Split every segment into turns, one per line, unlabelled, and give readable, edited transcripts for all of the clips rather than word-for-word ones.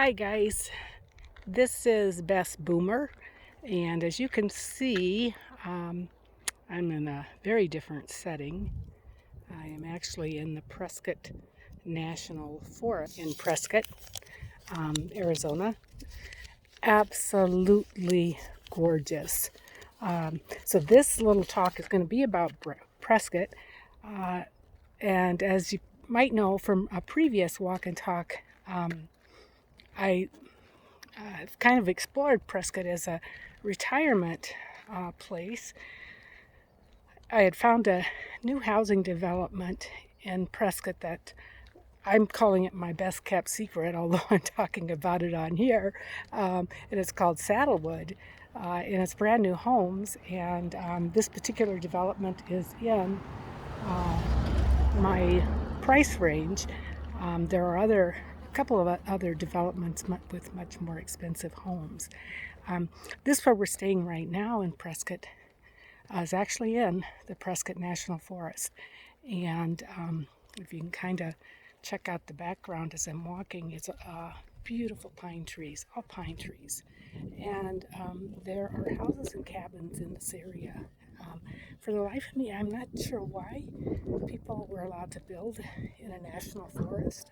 Hi guys, this is Bess Boomer, and as you can see, I'm in a very different setting. I am actually in the Prescott National Forest in Prescott, Arizona. Absolutely gorgeous. So this little talk is going to be about Prescott, uh, and as you might know from a previous walk and talk, I I've kind of explored Prescott as a retirement place. I had found a new housing development in Prescott that I'm calling it my best kept secret, although I'm talking about it on here. And it's called Saddlewood. And it's brand new homes. And this particular development is in my price range. There are a couple of other developments with much more expensive homes. This where we're staying right now in Prescott is actually in the Prescott National Forest. And if you can kind of check out the background as I'm walking, it's beautiful pine trees, all pine trees. And there are houses and cabins in this area. For the life of me, I'm not sure why people were allowed to build in a national forest,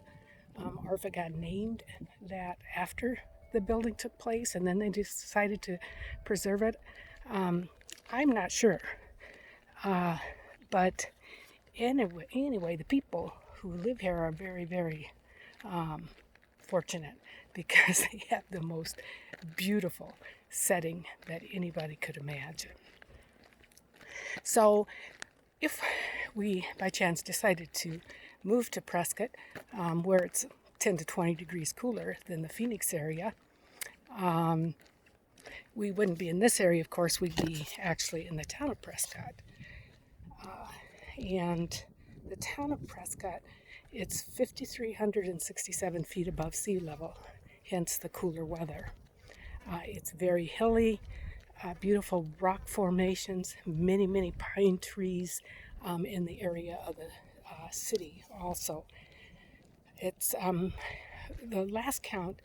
or if it got named that after the building took place and then they decided to preserve it. I'm not sure. But anyway, the people who live here are very, very fortunate because they have the most beautiful setting that anybody could imagine. So if we by chance decided to move to Prescott, where it's 10 to 20 degrees cooler than the Phoenix area, we wouldn't be in this area, of course, we'd be actually in the town of Prescott. And the town of Prescott, it's 5,367 feet above sea level, hence the cooler weather. It's very hilly, beautiful rock formations, many pine trees in the area of the city also. It's the last count,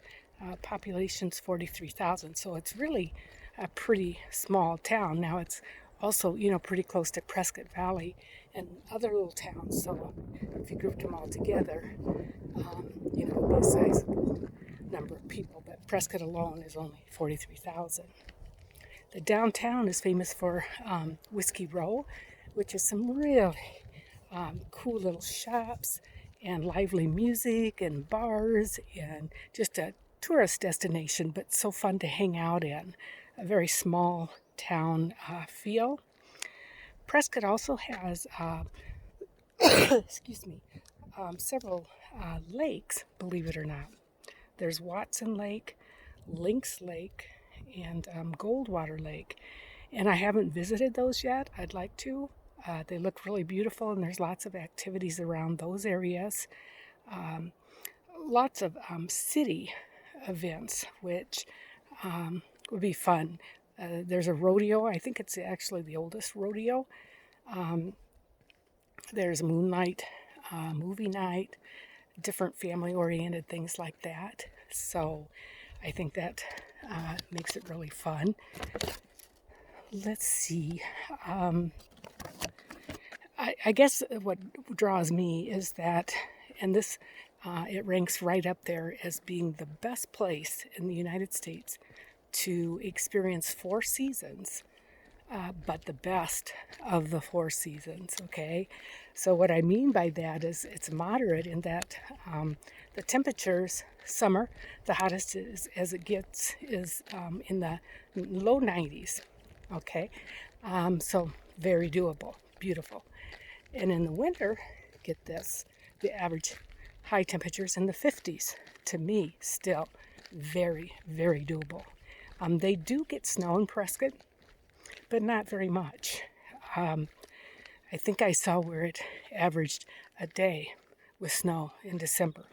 population's 43,000, so it's really a pretty small town. Now it's also, pretty close to Prescott Valley and other little towns, so if you grouped them all together, it'd be a sizable number of people, but Prescott alone is only 43,000. The downtown is famous for Whiskey Row, which is some really cool little shops and lively music and bars and just a tourist destination, but so fun to hang out in. A very small town feel. Prescott also has, excuse me, several lakes, believe it or not. There's Watson Lake, Lynx Lake, and Goldwater Lake. And I haven't visited those yet. I'd like to. They look really beautiful, and there's lots of activities around those areas. Lots of city events, which would be fun. There's a rodeo. I think it's actually the oldest rodeo. There's moonlight, movie night, different family-oriented things like that. So I think that makes it really fun. Let's see. I guess what draws me is that, and this, it ranks right up there as being the best place in the United States to experience 4 seasons, but the best of the 4 seasons, okay? So what I mean by that is it's moderate in that the temperatures, summer, the hottest as it gets is in the low 90s, okay? So very doable, beautiful. And in the winter, get this, the average high temperatures in the 50s. To me, still very, very doable. They do get snow in Prescott, but not very much. I think I saw where it averaged a day with snow in December.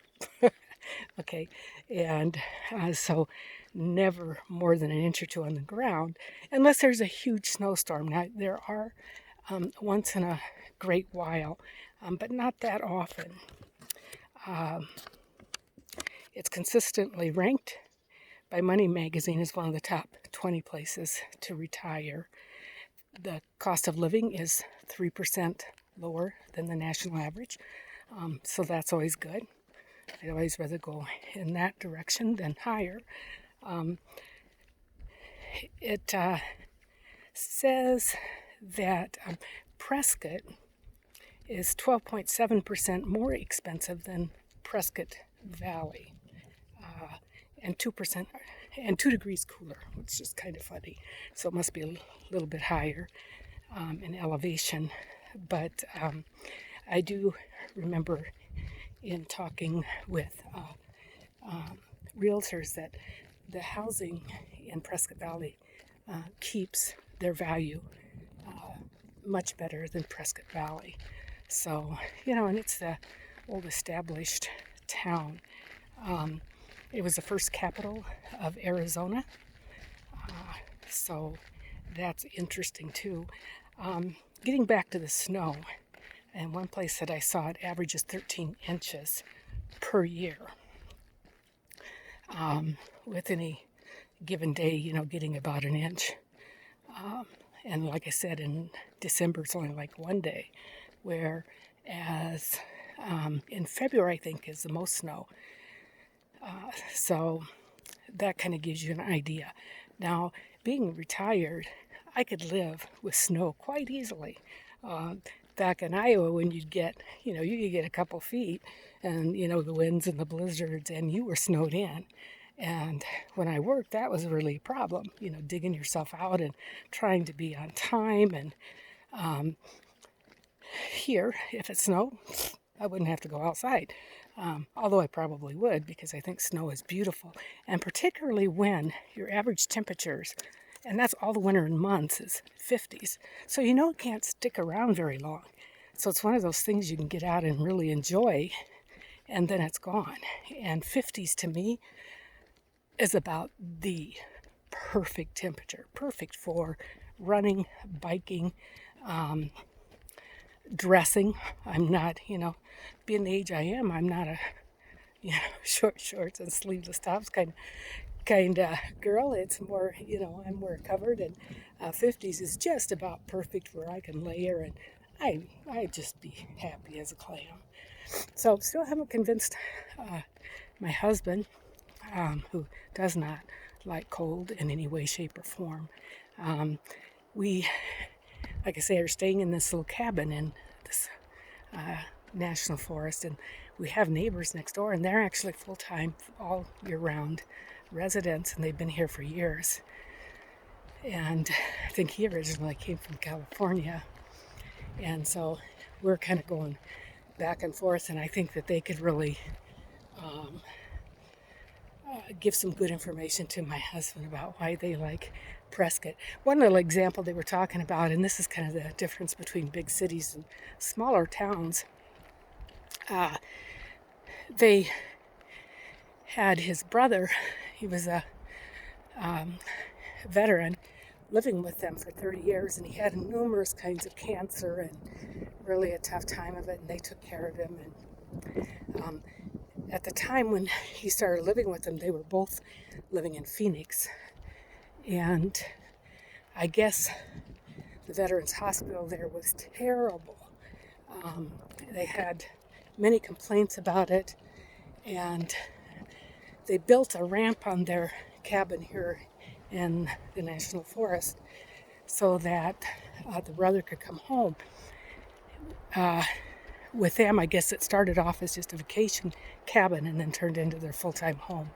Okay, and so never more than an inch or two on the ground, unless there's a huge snowstorm. Now, there are once in a great while, but not that often. It's consistently ranked by Money Magazine as one of the top 20 places to retire. The cost of living is 3% lower than the national average, so that's always good. I'd always rather go in that direction than higher. It says that Prescott is 12.7% more expensive than Prescott Valley, and 2% and 2 degrees cooler, which is kind of funny. So it must be a little bit higher in elevation. But I do remember in talking with realtors that the housing in Prescott Valley keeps their value much better than Prescott Valley. So, and it's the old established town. It was the first capital of Arizona, so that's interesting too. Getting back to the snow, and one place that I saw it averages 13 inches per year. With any given day, getting about an inch. And like I said, in December it's only like one day, whereas in February I think is the most snow. So that kind of gives you an idea. Now, being retired, I could live with snow quite easily. Back in Iowa, when you could get a couple feet, and the winds and the blizzards, and you were snowed in. And when I worked, that was really a problem, digging yourself out and trying to be on time. And here, if it snowed, I wouldn't have to go outside. Although I probably would, because I think snow is beautiful. And particularly when your average temperatures, and that's all the winter months, is 50s. So it can't stick around very long. So it's one of those things you can get out and really enjoy, and then it's gone. And 50s to me is about the perfect temperature, perfect for running, biking, dressing. I'm not, being the age I am, I'm not a, short shorts and sleeveless tops kind of girl. It's more, I'm more covered, and 50s is just about perfect where I can layer, and I'd just be happy as a clam. So still haven't convinced my husband, who does not like cold in any way, shape, or form. We, like I say, are staying in this little cabin in this national forest, and we have neighbors next door, and they're actually full-time, all year-round residents, and they've been here for years. And I think he originally came from California, and so we're kind of going back and forth, and I think that they could really give some good information to my husband about why they like Prescott. One little example they were talking about, and this is kind of the difference between big cities and smaller towns. They had his brother, he was a veteran, living with them for 30 years, and he had numerous kinds of cancer and really a tough time of it, and they took care of him. And at the time when he started living with them, they were both living in Phoenix. And I guess the Veterans Hospital there was terrible. They had many complaints about it, and they built a ramp on their cabin here in the National Forest so that the brother could come home. With them, I guess it started off as just a vacation cabin and then turned into their full-time home.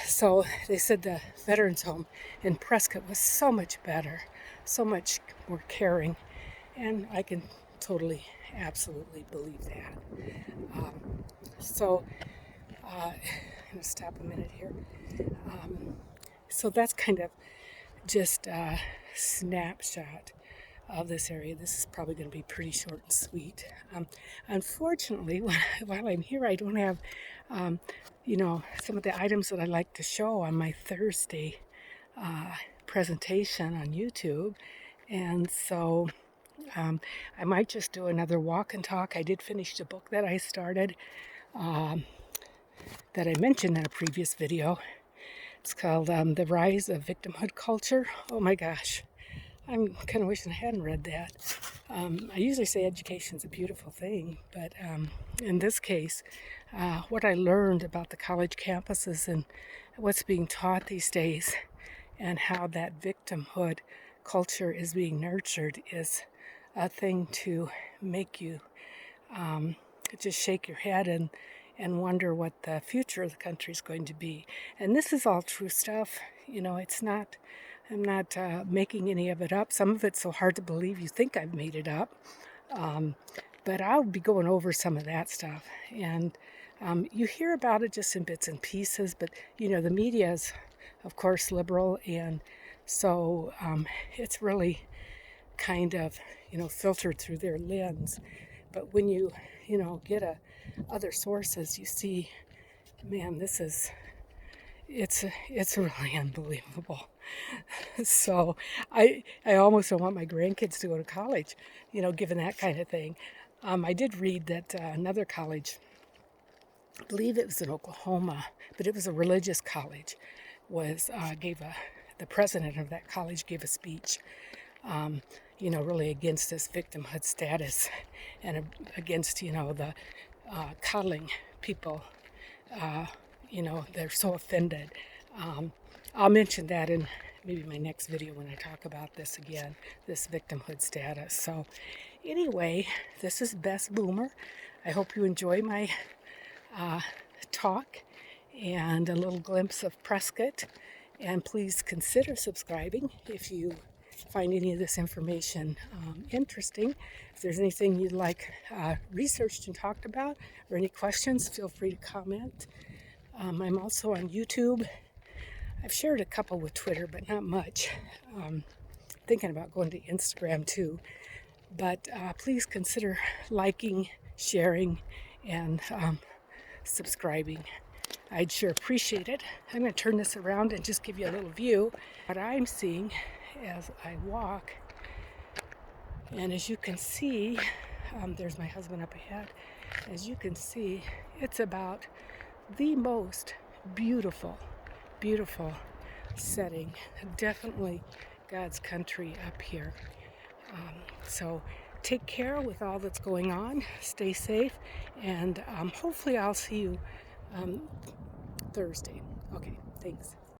So they said the veterans home in Prescott was so much better, so much more caring, and I can totally, absolutely believe that. I'm going to stop a minute here. So that's kind of just a snapshot of this area. This is probably going to be pretty short and sweet. Unfortunately, while I'm here, I don't have, some of the items that I like to show on my Thursday presentation on YouTube. And so I might just do another walk and talk. I did finish the book that I started. that I mentioned in a previous video. It's called The Rise of Victimhood Culture. Oh my gosh, I'm kind of wishing I hadn't read that. I usually say education's a beautiful thing, but in this case, what I learned about the college campuses and what's being taught these days and how that victimhood culture is being nurtured is a thing to make you just shake your head and wonder what the future of the country is going to be. And this is all true stuff. You know, I'm not making any of it up. Some of it's so hard to believe you think I've made it up. But I'll be going over some of that stuff. And you hear about it just in bits and pieces, but, you know, the media is, of course, liberal. And so it's really kind of, you know, filtered through their lens. But when you get other sources, you see, man, it's really unbelievable. So I almost don't want my grandkids to go to college, you know, given that kind of thing. I did read that another college, I believe it was in Oklahoma, but it was a religious college, the president of that college gave a speech, you know, really against this victimhood status and against, you know, the coddling people. You know, they're so offended. I'll mention that in maybe my next video when I talk about this again, this victimhood status. So anyway, this is Best Boomer. I hope you enjoy my talk and a little glimpse of Prescott. And please consider subscribing if you find any of this information interesting. If there's anything you'd like researched and talked about or any questions, feel free to comment. I'm also on YouTube. I've shared a couple with Twitter, but not much. Thinking about going to Instagram too. But please consider liking, sharing, and subscribing. I'd sure appreciate it. I'm going to turn this around and just give you a little view of what I'm seeing as I walk. And as you can see, there's my husband up ahead. As you can see, it's about the most beautiful, beautiful setting. Definitely God's country up here. So take care with all that's going on. Stay safe. And hopefully I'll see you Thursday. Okay, thanks.